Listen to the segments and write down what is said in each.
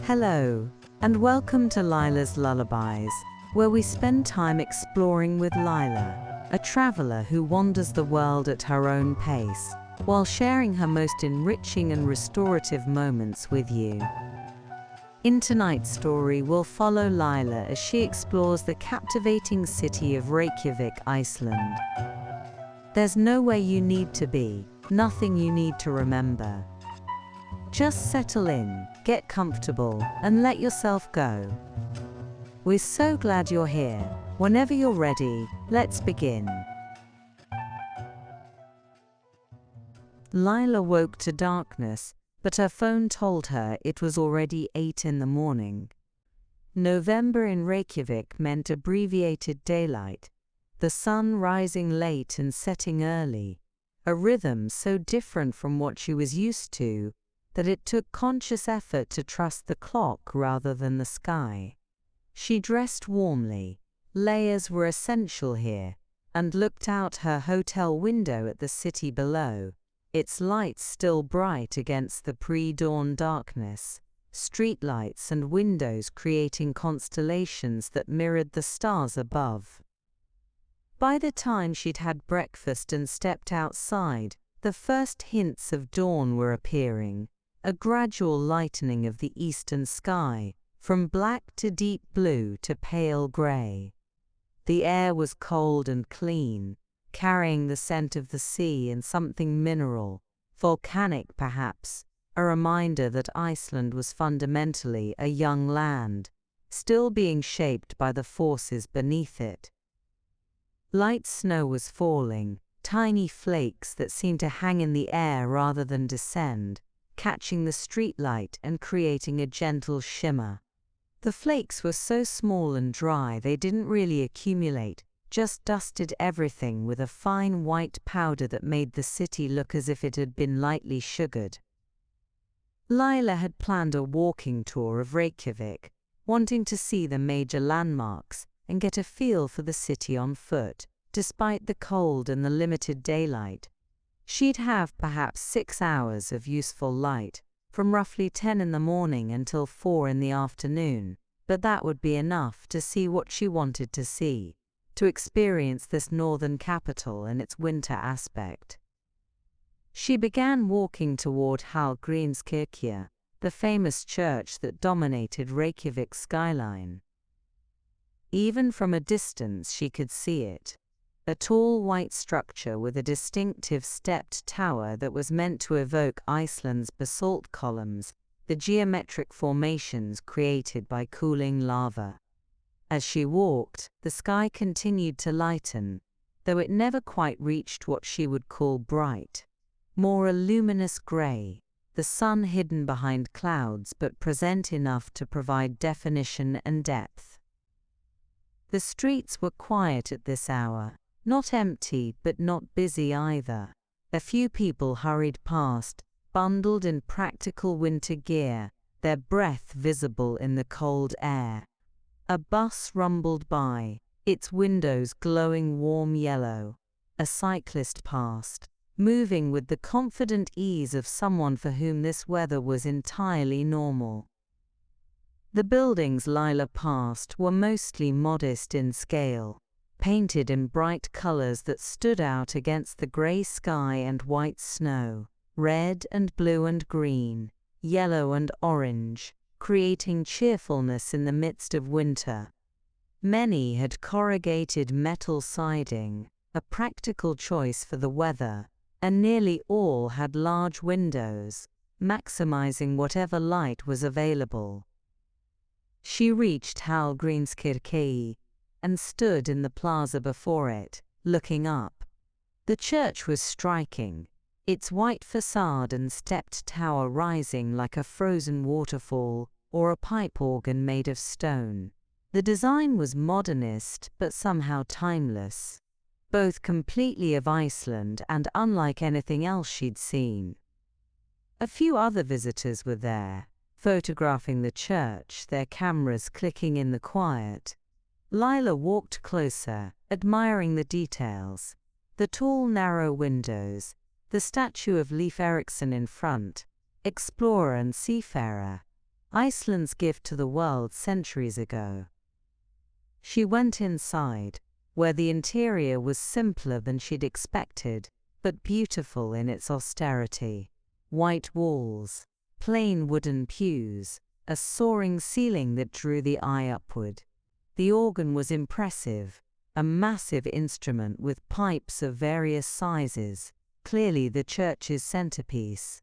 Hello, and welcome to Lyla's Lullabies, where we spend time exploring with Lyla, a traveler who wanders the world at her own pace, while sharing her most enriching and restorative moments with you. In tonight's story, we'll follow Lyla as she explores the captivating city of Reykjavik, Iceland. There's nowhere you need to be, nothing you need to remember. Just settle in, get comfortable, and let yourself go. We're so glad you're here. Whenever you're ready, let's begin. Lyla woke to darkness, but her phone told her it was already 8 in the morning. November in Reykjavik meant abbreviated daylight, the sun rising late and setting early, a rhythm so different from what she was used to that it took conscious effort to trust the clock rather than the sky. She dressed warmly, layers were essential here, and looked out her hotel window at the city below, its lights still bright against the pre-dawn darkness, streetlights and windows creating constellations that mirrored the stars above. By the time she'd had breakfast and stepped outside, the first hints of dawn were appearing, a gradual lightening of the eastern sky, from black to deep blue to pale grey. The air was cold and clean, carrying the scent of the sea and something mineral, volcanic perhaps, a reminder that Iceland was fundamentally a young land, still being shaped by the forces beneath it. Light snow was falling, tiny flakes that seemed to hang in the air rather than descend, catching the streetlight and creating a gentle shimmer. The flakes were so small and dry they didn't really accumulate, just dusted everything with a fine white powder that made the city look as if it had been lightly sugared. Lyla had planned a walking tour of Reykjavik, wanting to see the major landmarks and get a feel for the city on foot, despite the cold and the limited daylight. She'd have perhaps 6 hours of useful light, from roughly 10 in the morning until 4 in the afternoon, but that would be enough to see what she wanted to see, to experience this northern capital and its winter aspect. She began walking toward Hallgrímskirkja, the famous church that dominated Reykjavik's skyline. Even from a distance she could see it. A tall white structure with a distinctive stepped tower that was meant to evoke Iceland's basalt columns, the geometric formations created by cooling lava. As she walked, the sky continued to lighten, though it never quite reached what she would call bright. More a luminous grey, the sun hidden behind clouds but present enough to provide definition and depth. The streets were quiet at this hour. Not empty, but not busy either. A few people hurried past, bundled in practical winter gear, their breath visible in the cold air. A bus rumbled by, its windows glowing warm yellow. A cyclist passed, moving with the confident ease of someone for whom this weather was entirely normal. The buildings Lyla passed were mostly modest in scale, painted in bright colors that stood out against the gray sky and white snow, red and blue and green, yellow and orange, creating cheerfulness in the midst of winter. Many had corrugated metal siding, a practical choice for the weather, and nearly all had large windows, maximizing whatever light was available. She reached Hallgrímskirkja and stood in the plaza before it, looking up. The church was striking, its white facade and stepped tower rising like a frozen waterfall or a pipe organ made of stone. The design was modernist but somehow timeless, both completely of Iceland and unlike anything else she'd seen. A few other visitors were there, photographing the church, their cameras clicking in the quiet. Lyla walked closer, admiring the details. The tall, narrow windows, the statue of Leif Erikson in front, explorer and seafarer, Iceland's gift to the world centuries ago. She went inside, where the interior was simpler than she'd expected, but beautiful in its austerity. White walls, plain wooden pews, a soaring ceiling that drew the eye upward. The organ was impressive, a massive instrument with pipes of various sizes, clearly the church's centerpiece.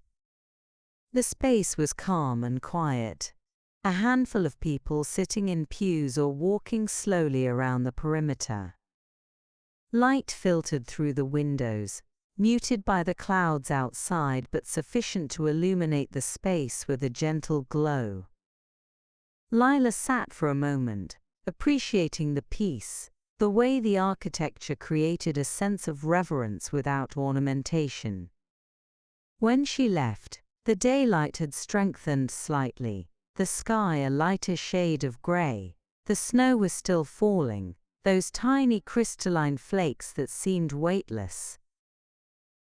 The space was calm and quiet. A handful of people sitting in pews or walking slowly around the perimeter. Light filtered through the windows, muted by the clouds outside but sufficient to illuminate the space with a gentle glow. Lyla sat for a moment, appreciating the peace, the way the architecture created a sense of reverence without ornamentation. When she left, the daylight had strengthened slightly, the sky a lighter shade of grey. The snow was still falling, those tiny crystalline flakes that seemed weightless.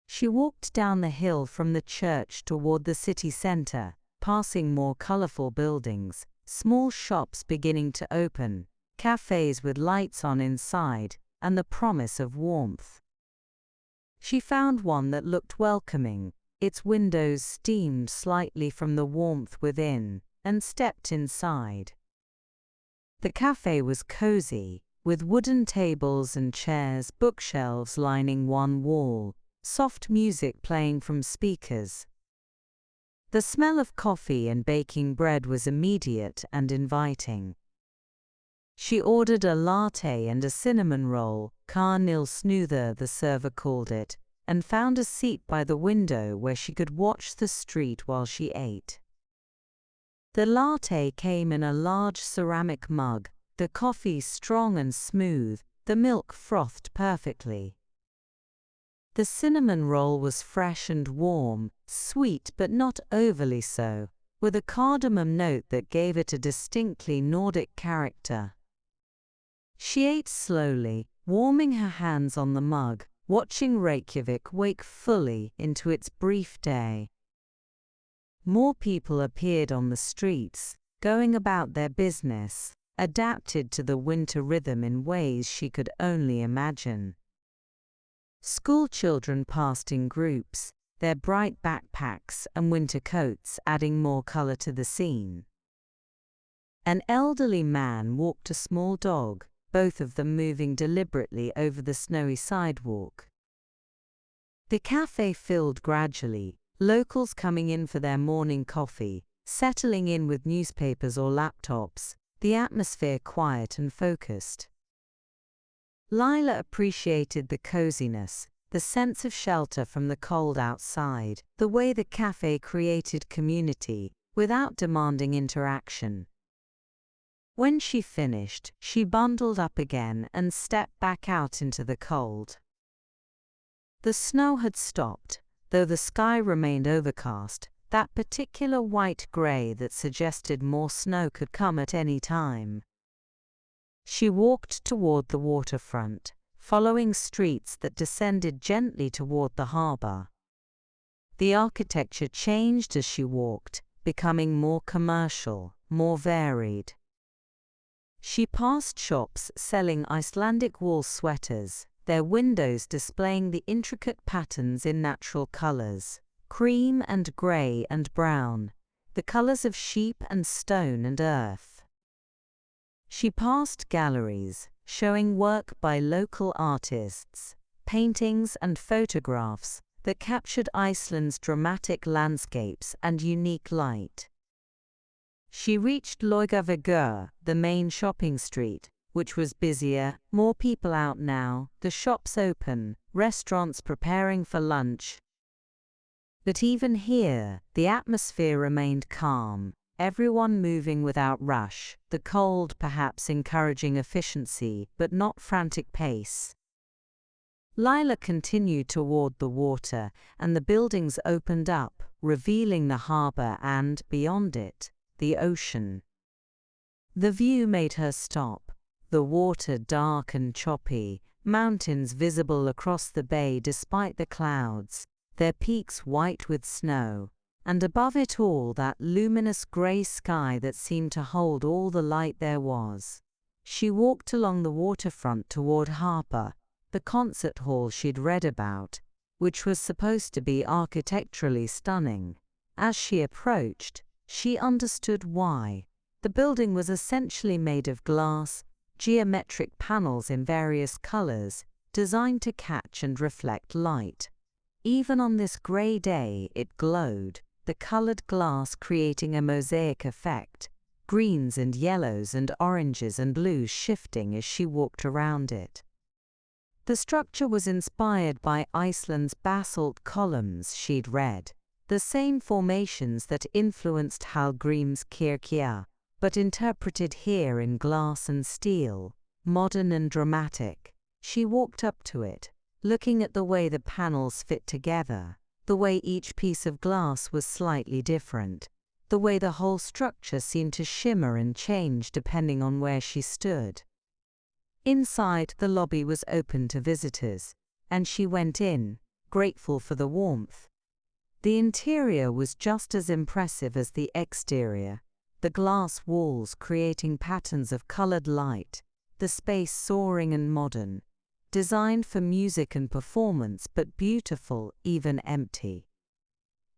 She walked down the hill from the church toward the city centre, passing more colourful buildings, small shops beginning to open, cafes with lights on inside, and the promise of warmth. She found one that looked welcoming, its windows steamed slightly from the warmth within, and stepped inside. The café was cozy, with wooden tables and chairs, bookshelves lining one wall, soft music playing from speakers. The smell of coffee and baking bread was immediate and inviting. She ordered a latte and a cinnamon roll, snúðar the server called it, and found a seat by the window where she could watch the street while she ate. The latte came in a large ceramic mug, the coffee strong and smooth, the milk frothed perfectly. The cinnamon roll was fresh and warm, sweet but not overly so, with a cardamom note that gave it a distinctly Nordic character. She ate slowly, warming her hands on the mug, watching Reykjavik wake fully into its brief day. More people appeared on the streets, going about their business, adapted to the winter rhythm in ways she could only imagine. School children passed in groups, their bright backpacks and winter coats adding more color to the scene. An elderly man walked a small dog, both of them moving deliberately over the snowy sidewalk. The cafe filled gradually, locals coming in for their morning coffee, settling in with newspapers or laptops, the atmosphere quiet and focused. Lyla appreciated the coziness, the sense of shelter from the cold outside, the way the cafe created community, without demanding interaction. When she finished, she bundled up again and stepped back out into the cold. The snow had stopped, though the sky remained overcast, that particular white-grey that suggested more snow could come at any time. She walked toward the waterfront, following streets that descended gently toward the harbour. The architecture changed as she walked, becoming more commercial, more varied. She passed shops selling Icelandic wool sweaters, their windows displaying the intricate patterns in natural colors, cream and gray and brown, the colors of sheep and stone and earth. She passed galleries, showing work by local artists, paintings and photographs that captured Iceland's dramatic landscapes and unique light. She reached Reykjavik, the main shopping street, which was busier, more people out now, the shops open, restaurants preparing for lunch. But even here, the atmosphere remained calm, everyone moving without rush, the cold perhaps encouraging efficiency but not frantic pace. Lyla continued toward the water, and the buildings opened up, revealing the harbour and, beyond it, the ocean. The view made her stop, the water dark and choppy, mountains visible across the bay despite the clouds, their peaks white with snow, and above it all that luminous grey sky that seemed to hold all the light there was. She walked along the waterfront toward Harpa, the concert hall she'd read about, which was supposed to be architecturally stunning. As she approached, she understood why. The building was essentially made of glass, geometric panels in various colors, designed to catch and reflect light. Even on this gray day, it glowed, the colored glass creating a mosaic effect, greens and yellows and oranges and blues shifting as she walked around it. The structure was inspired by Iceland's basalt columns she'd read, the same formations that influenced Hallgrímskirkja, but interpreted here in glass and steel, modern and dramatic. She walked up to it, looking at the way the panels fit together, the way each piece of glass was slightly different, the way the whole structure seemed to shimmer and change depending on where she stood. Inside, the lobby was open to visitors, and she went in, grateful for the warmth. The interior was just as impressive as the exterior, the glass walls creating patterns of colored light, the space soaring and modern, designed for music and performance but beautiful, even empty.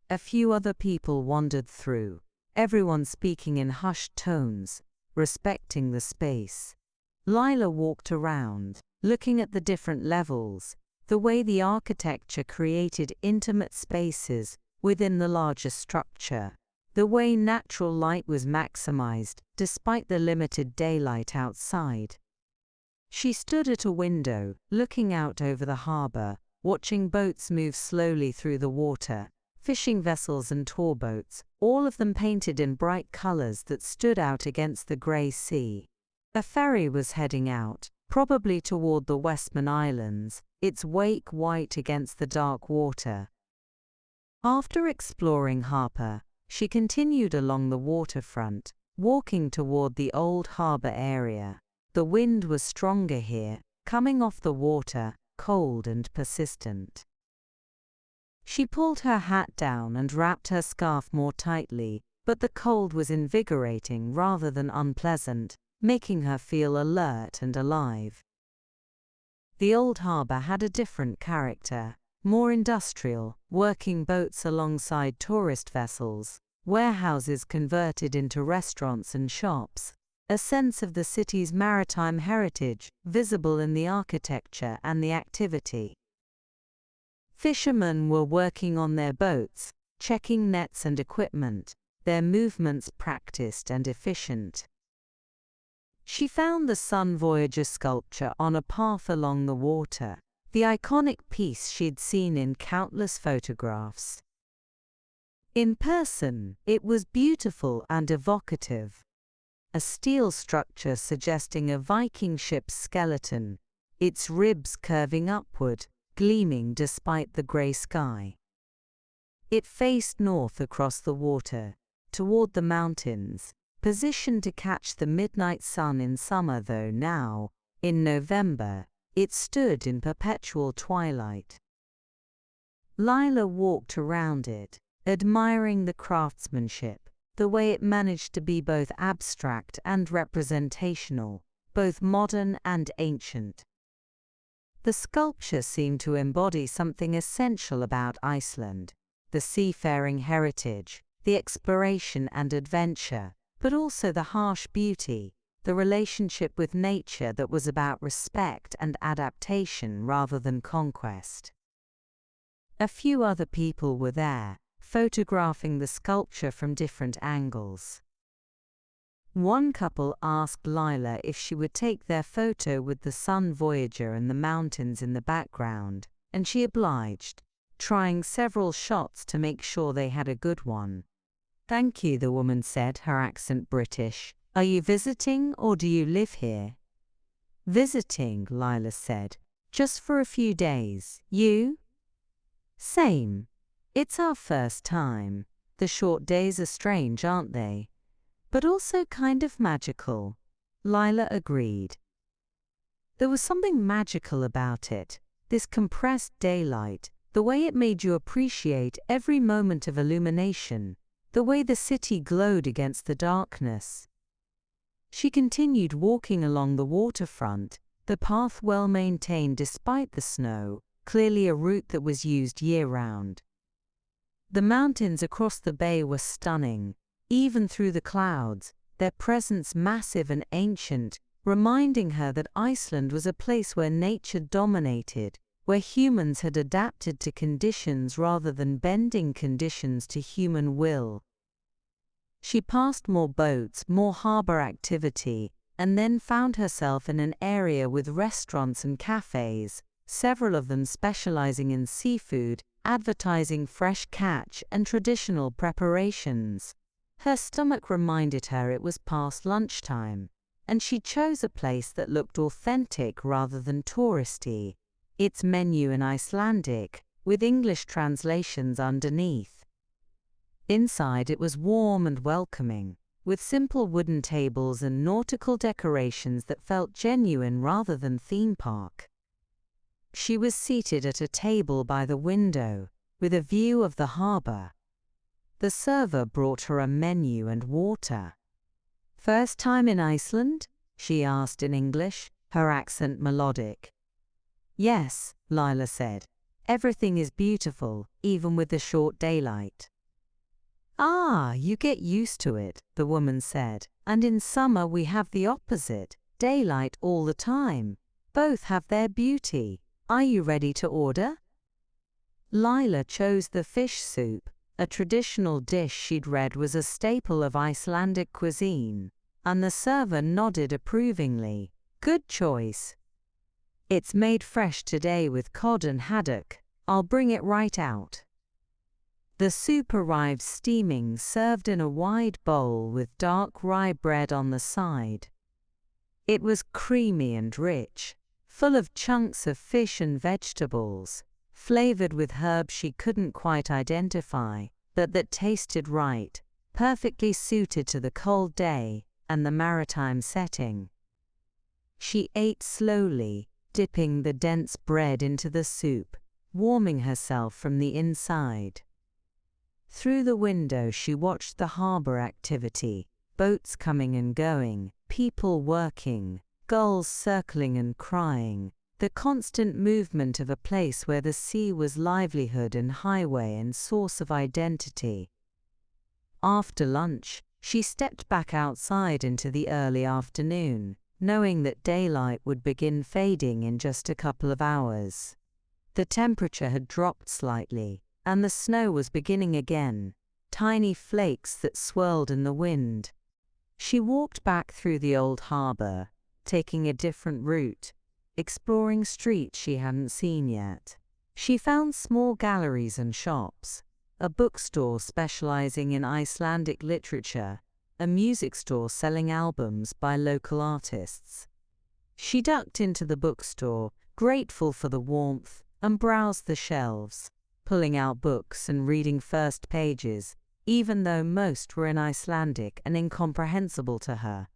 A few other people wandered through, everyone speaking in hushed tones, respecting the space. Lyla walked around, looking at the different levels, the way the architecture created intimate spaces within the larger structure, the way natural light was maximized despite the limited daylight outside. She stood at a window, looking out over the harbor, watching boats move slowly through the water, fishing vessels and tour boats, all of them painted in bright colors that stood out against the gray sea. A ferry was heading out, probably toward the Westman Islands, its wake white against the dark water. After exploring Harpa, she continued along the waterfront, walking toward the old harbor area. The wind was stronger here, coming off the water, cold and persistent. She pulled her hat down and wrapped her scarf more tightly, but the cold was invigorating rather than unpleasant, making her feel alert and alive. The old harbor had a different character, more industrial, working boats alongside tourist vessels, warehouses converted into restaurants and shops, a sense of the city's maritime heritage visible in the architecture and the activity. Fishermen were working on their boats, checking nets and equipment, their movements practiced and efficient. She found the Sun Voyager sculpture on a path along the water, the iconic piece she'd seen in countless photographs. In person, it was beautiful and evocative. A steel structure suggesting a Viking ship's skeleton, its ribs curving upward, gleaming despite the grey sky. It faced north across the water, toward the mountains, positioned to catch the midnight sun in summer, though now, in November, it stood in perpetual twilight. Lyla walked around it, admiring the craftsmanship, the way it managed to be both abstract and representational, both modern and ancient. The sculpture seemed to embody something essential about Iceland, the seafaring heritage, the exploration and adventure, but also the harsh beauty, the relationship with nature that was about respect and adaptation rather than conquest. A few other people were there, photographing the sculpture from different angles. One couple asked Lyla if she would take their photo with the Sun Voyager and the mountains in the background, and she obliged, trying several shots to make sure they had a good one. "Thank you," the woman said, her accent British. "Are you visiting or do you live here?" "Visiting," Lyla said. "Just for a few days. You?" "Same. It's our first time. The short days are strange, aren't they? But also kind of magical." Lyla agreed. There was something magical about it, this compressed daylight, the way it made you appreciate every moment of illumination, the way the city glowed against the darkness. She continued walking along the waterfront, the path well maintained despite the snow, clearly a route that was used year-round. The mountains across the bay were stunning, even through the clouds, their presence massive and ancient, reminding her that Iceland was a place where nature dominated, where humans had adapted to conditions rather than bending conditions to human will. She passed more boats, more harbor activity, and then found herself in an area with restaurants and cafes, several of them specializing in seafood, advertising fresh catch and traditional preparations. Her stomach reminded her it was past lunchtime, and she chose a place that looked authentic rather than touristy, its menu in Icelandic, with English translations underneath. Inside it was warm and welcoming, with simple wooden tables and nautical decorations that felt genuine rather than theme park. She was seated at a table by the window, with a view of the harbor. The server brought her a menu and water. "First time in Iceland?" she asked in English, her accent melodic. "Yes," Lyla said. "Everything is beautiful, even with the short daylight." "Ah, you get used to it," the woman said. "And in summer we have the opposite, daylight all the time. Both have their beauty. Are you ready to order?" Lyla chose the fish soup, a traditional dish she'd read was a staple of Icelandic cuisine, and the server nodded approvingly. "Good choice. It's made fresh today with cod and haddock. I'll bring it right out." The soup arrived steaming, served in a wide bowl with dark rye bread on the side. It was creamy and rich, full of chunks of fish and vegetables, flavored with herbs she couldn't quite identify, but that tasted right, perfectly suited to the cold day and the maritime setting. She ate slowly, dipping the dense bread into the soup, warming herself from the inside. Through the window she watched the harbor activity, boats coming and going, people working, gulls circling and crying, the constant movement of a place where the sea was livelihood and highway and source of identity. After lunch, she stepped back outside into the early afternoon, knowing that daylight would begin fading in just a couple of hours. The temperature had dropped slightly, and the snow was beginning again, tiny flakes that swirled in the wind. She walked back through the old harbor, taking a different route, exploring streets she hadn't seen yet. She found small galleries and shops, a bookstore specializing in Icelandic literature, a music store selling albums by local artists. She ducked into the bookstore, grateful for the warmth, and browsed the shelves, pulling out books and reading first pages, even though most were in Icelandic and incomprehensible to her.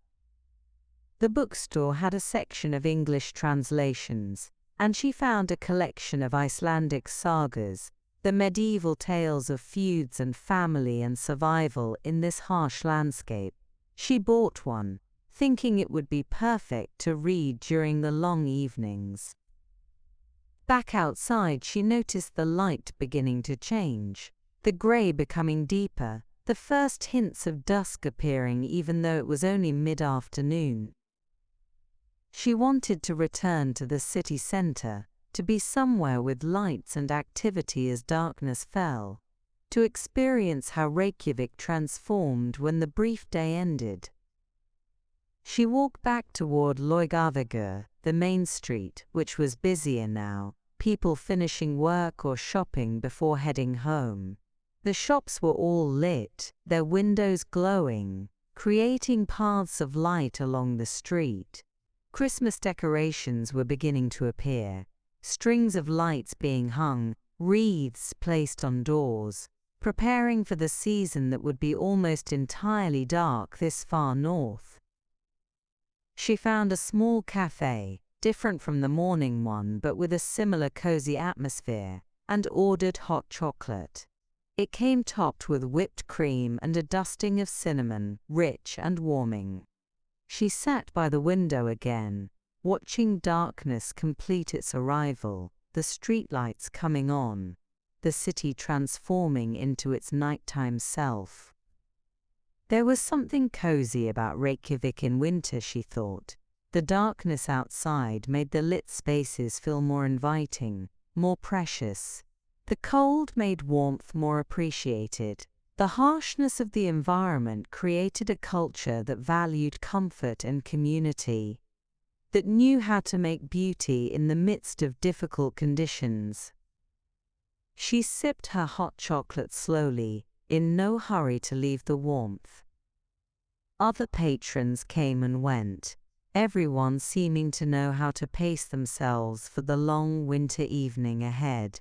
The bookstore had a section of English translations, and she found a collection of Icelandic sagas, the medieval tales of feuds and family and survival in this harsh landscape. She bought one, thinking it would be perfect to read during the long evenings. Back outside she noticed the light beginning to change, the grey becoming deeper, the first hints of dusk appearing even though it was only mid-afternoon. She wanted to return to the city centre, to be somewhere with lights and activity as darkness fell, to experience how Reykjavik transformed when the brief day ended. She walked back toward Reykjavík, the main street, which was busier now, people finishing work or shopping before heading home. The shops were all lit, their windows glowing, creating paths of light along the street. Christmas decorations were beginning to appear, strings of lights being hung, wreaths placed on doors, preparing for the season that would be almost entirely dark this far north. She found a small café, different from the morning one but with a similar cozy atmosphere, and ordered hot chocolate. It came topped with whipped cream and a dusting of cinnamon, rich and warming. She sat by the window again, watching darkness complete its arrival, the streetlights coming on, the city transforming into its nighttime self. There was something cozy about Reykjavik in winter, she thought. The darkness outside made the lit spaces feel more inviting, more precious. The cold made warmth more appreciated. The harshness of the environment created a culture that valued comfort and community, that knew how to make beauty in the midst of difficult conditions. She sipped her hot chocolate slowly, in no hurry to leave the warmth. Other patrons came and went, everyone seeming to know how to pace themselves for the long winter evening ahead.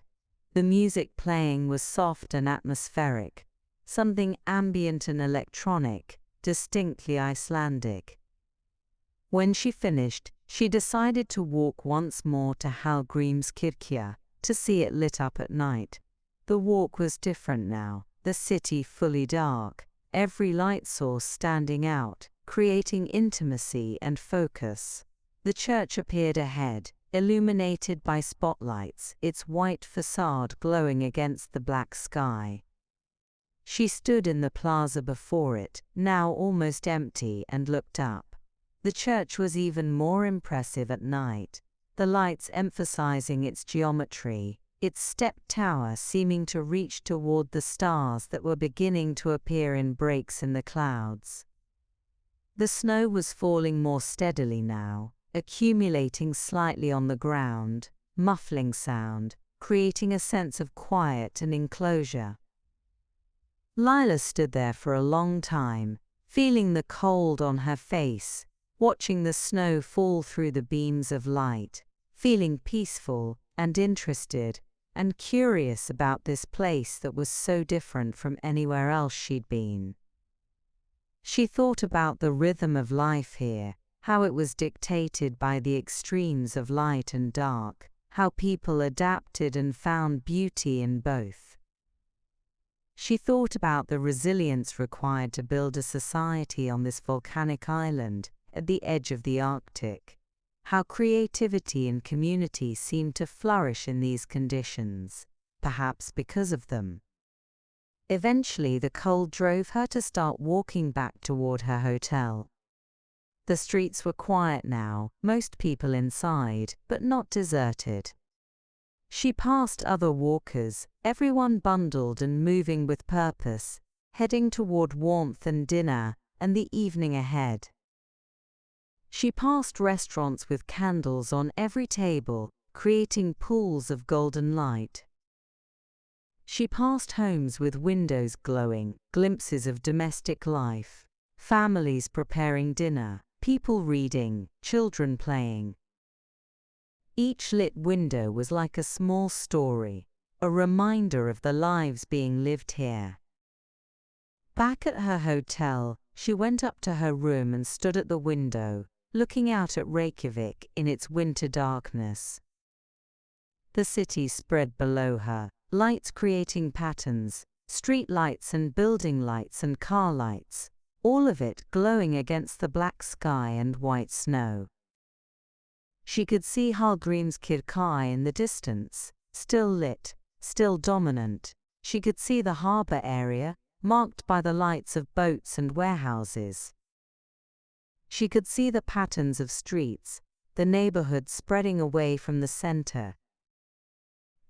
The music playing was soft and atmospheric, something ambient and electronic, distinctly Icelandic. When she finished, she decided to walk once more to Hallgrímskirkja, to see it lit up at night. The walk was different now, the city fully dark, every light source standing out, creating intimacy and focus. The church appeared ahead, illuminated by spotlights, its white facade glowing against the black sky. She stood in the plaza before it, now almost empty, and looked up. The church was even more impressive at night, the lights emphasizing its geometry, its stepped tower seeming to reach toward the stars that were beginning to appear in breaks in the clouds. The snow was falling more steadily now, accumulating slightly on the ground, muffling sound, creating a sense of quiet and enclosure. Lyla stood there for a long time, feeling the cold on her face, watching the snow fall through the beams of light, feeling peaceful and interested and curious about this place that was so different from anywhere else she'd been. She thought about the rhythm of life here, how it was dictated by the extremes of light and dark, how people adapted and found beauty in both. She thought about the resilience required to build a society on this volcanic island at the edge of the Arctic, how creativity and community seemed to flourish in these conditions, perhaps because of them. Eventually, the cold drove her to start walking back toward her hotel. The streets were quiet now, most people inside, but not deserted. She passed other walkers, everyone bundled and moving with purpose, heading toward warmth and dinner and the evening ahead. She passed restaurants with candles on every table, creating pools of golden light. She passed homes with windows glowing, glimpses of domestic life, families preparing dinner, people reading, children playing. Each lit window was like a small story, a reminder of the lives being lived here. Back at her hotel, she went up to her room and stood at the window, looking out at Reykjavik in its winter darkness. The city spread below her, lights creating patterns, street lights and building lights and car lights, all of it glowing against the black sky and white snow. She could see Hallgrímskirkja in the distance, still lit, still dominant. She could see the harbour area, marked by the lights of boats and warehouses. She could see the patterns of streets, the neighborhood spreading away from the center.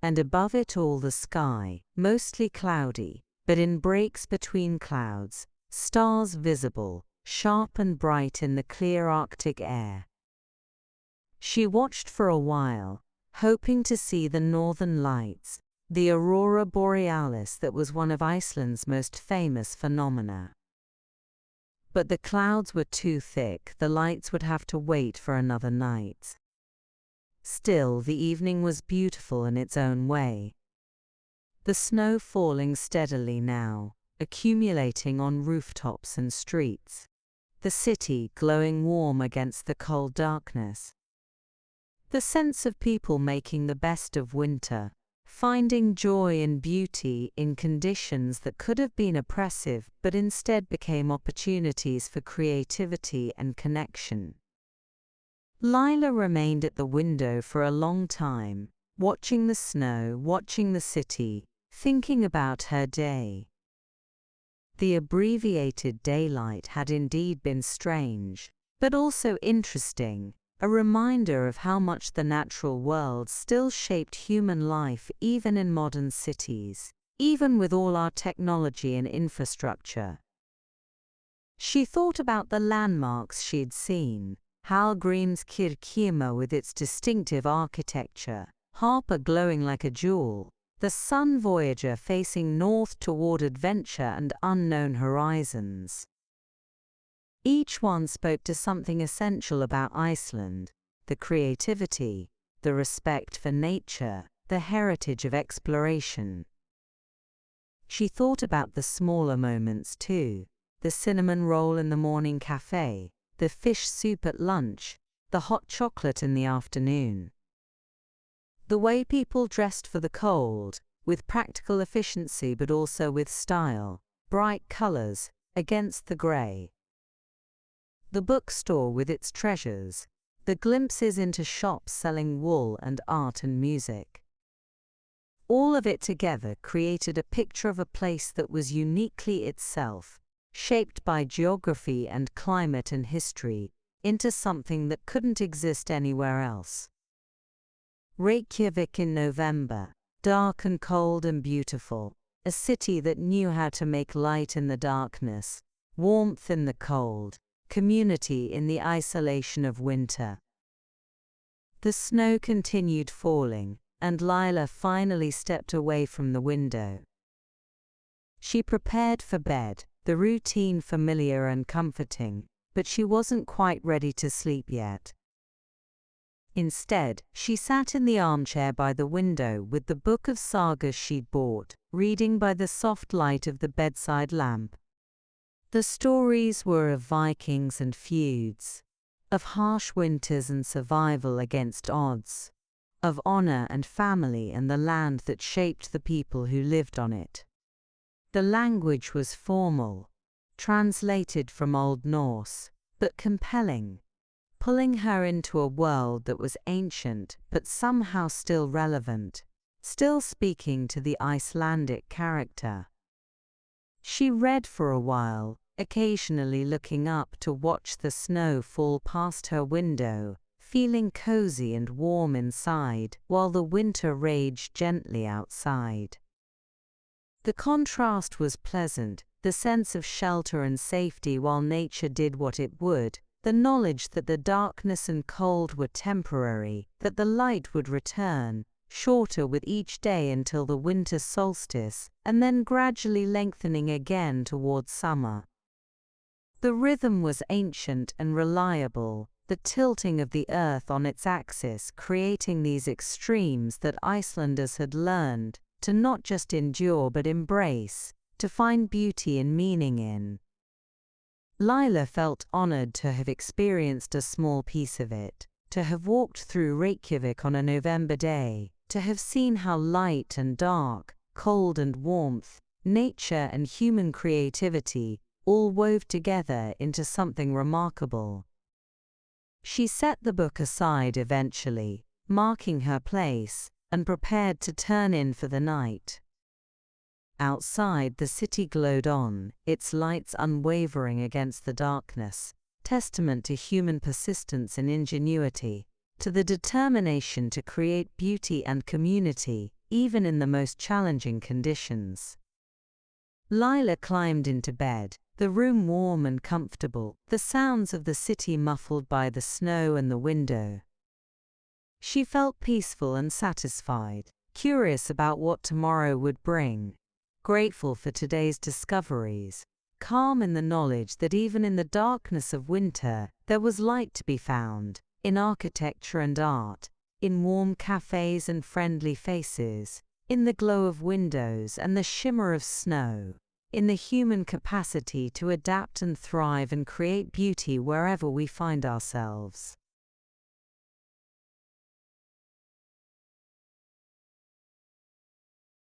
And above it all the sky, mostly cloudy, but in breaks between clouds, stars visible, sharp and bright in the clear Arctic air. She watched for a while, hoping to see the northern lights, the aurora borealis that was one of Iceland's most famous phenomena. But the clouds were too thick, the lights would have to wait for another night. Still, the evening was beautiful in its own way. The snow falling steadily now, accumulating on rooftops and streets. The city glowing warm against the cold darkness. The sense of people making the best of winter, finding joy and beauty in conditions that could have been oppressive but instead became opportunities for creativity and connection. Lyla remained at the window for a long time, watching the snow, watching the city, thinking about her day. The abbreviated daylight had indeed been strange, but also interesting, a reminder of how much the natural world still shaped human life even in modern cities, even with all our technology and infrastructure. She thought about the landmarks she'd seen, Hallgrímskirkja with its distinctive architecture, Harpa glowing like a jewel, the Sun Voyager facing north toward adventure and unknown horizons. Each one spoke to something essential about Iceland: the creativity, the respect for nature, the heritage of exploration. She thought about the smaller moments too: the cinnamon roll in the morning café, the fish soup at lunch, the hot chocolate in the afternoon. The way people dressed for the cold, with practical efficiency but also with style, bright colors, against the gray. The bookstore with its treasures, the glimpses into shops selling wool and art and music. All of it together created a picture of a place that was uniquely itself, shaped by geography and climate and history, into something that couldn't exist anywhere else. Reykjavik in November, dark and cold and beautiful, a city that knew how to make light in the darkness, warmth in the cold, community in the isolation of winter. The snow continued falling, and Lyla finally stepped away from the window. She prepared for bed, the routine familiar and comforting, but she wasn't quite ready to sleep yet. Instead, she sat in the armchair by the window with the book of sagas she'd bought, reading by the soft light of the bedside lamp. The stories were of Vikings and feuds, of harsh winters and survival against odds, of honor and family and the land that shaped the people who lived on it. The language was formal, translated from Old Norse, but compelling, pulling her into a world that was ancient but somehow still relevant, still speaking to the Icelandic character. She read for a while, occasionally looking up to watch the snow fall past her window, feeling cozy and warm inside while the winter raged gently outside. The contrast was pleasant, the sense of shelter and safety while nature did what it would, the knowledge that the darkness and cold were temporary, that the light would return, shorter with each day until the winter solstice, and then gradually lengthening again towards summer. The rhythm was ancient and reliable, the tilting of the earth on its axis creating these extremes that Icelanders had learned to not just endure but embrace, to find beauty and meaning in. Lyla felt honored to have experienced a small piece of it, to have walked through Reykjavik on a November day, to have seen how light and dark, cold and warmth, nature and human creativity all wove together into something remarkable. She set the book aside eventually, marking her place, and prepared to turn in for the night. Outside, the city glowed on, its lights unwavering against the darkness, testament to human persistence and ingenuity, to the determination to create beauty and community, even in the most challenging conditions. Lyla climbed into bed, the room warm and comfortable, the sounds of the city muffled by the snow and the window. She felt peaceful and satisfied, curious about what tomorrow would bring, grateful for today's discoveries, calm in the knowledge that even in the darkness of winter, there was light to be found, in architecture and art, in warm cafes and friendly faces, in the glow of windows and the shimmer of snow, in the human capacity to adapt and thrive and create beauty wherever we find ourselves.